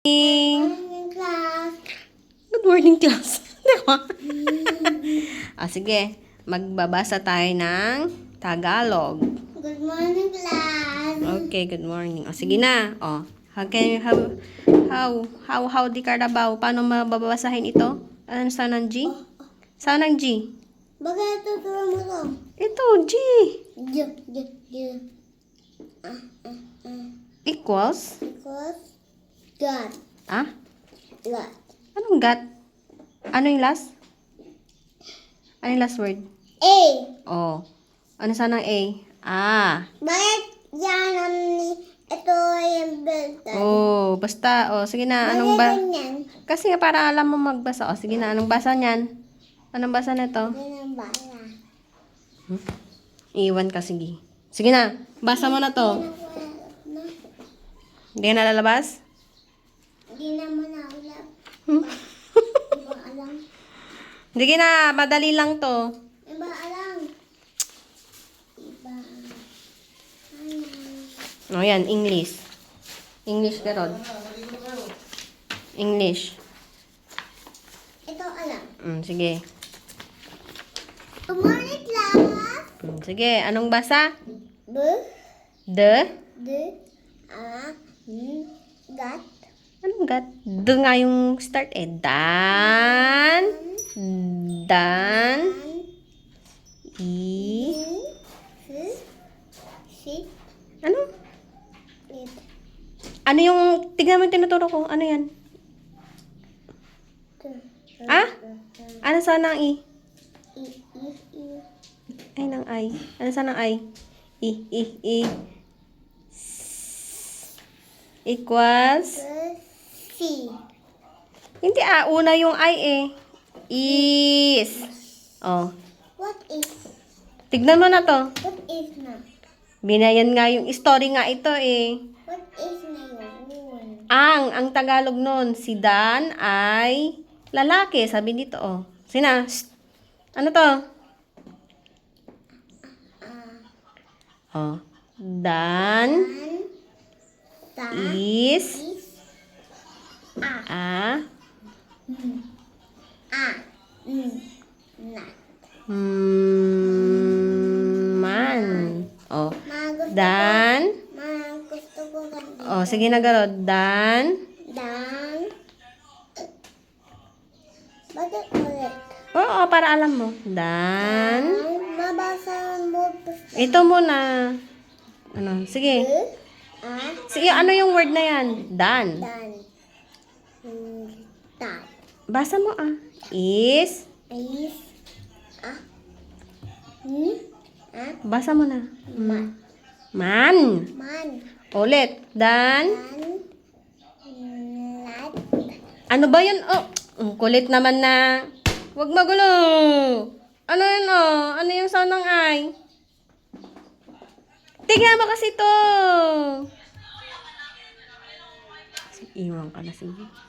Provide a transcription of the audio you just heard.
Morning, class. Good morning, class. Sige. Magbabasa tayo ng Tagalog. Good morning, class. Okay, good morning. Sige na. How di Carabao? Paano mababasahin ito? Ano sa ng G? Saan ang G? Bakit tuturo mo to? Ito, G. Equals? Because God. Ah? God. Anong got? Ano yung last? Ano yung last word? A. Oh. Ano sana ang A? Ah. Bakit yan ito yung builder? Oh, basta. Oh, sige na. Anong ba? ganyan? Kasi nga para alam mo magbasa. Oh, sige na. Anong basa niyan? Anong basa nito? Ganyan bala. Iwan ka, sige. Sige na. Basa mo na to. Hindi ka na lalabas? Hindi naman naulap. Di ba alam? Sige na. Madali lang to. Di ba alam? Di ba alam? Oh, yan. English. English ka, Rod. English. Ito alam. Sige. Good morning, class. Sige. Anong basa? B. The? Gat. Anong gat? The nga yung start eh. Dan. I. Ano? Ano yung, tignan mo yung tinuturo ko. Ano yan? Ah? Ano sana ang I? Ay, ng I. Ano sana ang I? I. Equals? C. Hindi una yung I eh. Is. Oh. What is? Tignan mo na to. What is na? Binayan nga yung story nga ito eh. What is na yun? Ang Tagalog nun, si Dan ay lalaki. Sabi dito oh. Sina? Shh. Ano to? Oh. Dan is na. man. Oh. Dan. Dan. Gusto ko ganito. Oh, sige na garo. Dan. Dan. Bakit ulit? Oo, para alam mo. Dan. Mabasa mo. Ito muna. Ano? Sige. Sige, ano yung word na yan? Dan. Dan. Dan. Basa mo ah. Is. Basa mo na. Man. Man. Ulit. Dan. Lat. Ano ba yun? Oh, kulit naman na. Huwag magulo. Ano yun oh? Ano yung sound ng I? Tignan mo kasi to. Iwan ka na sige.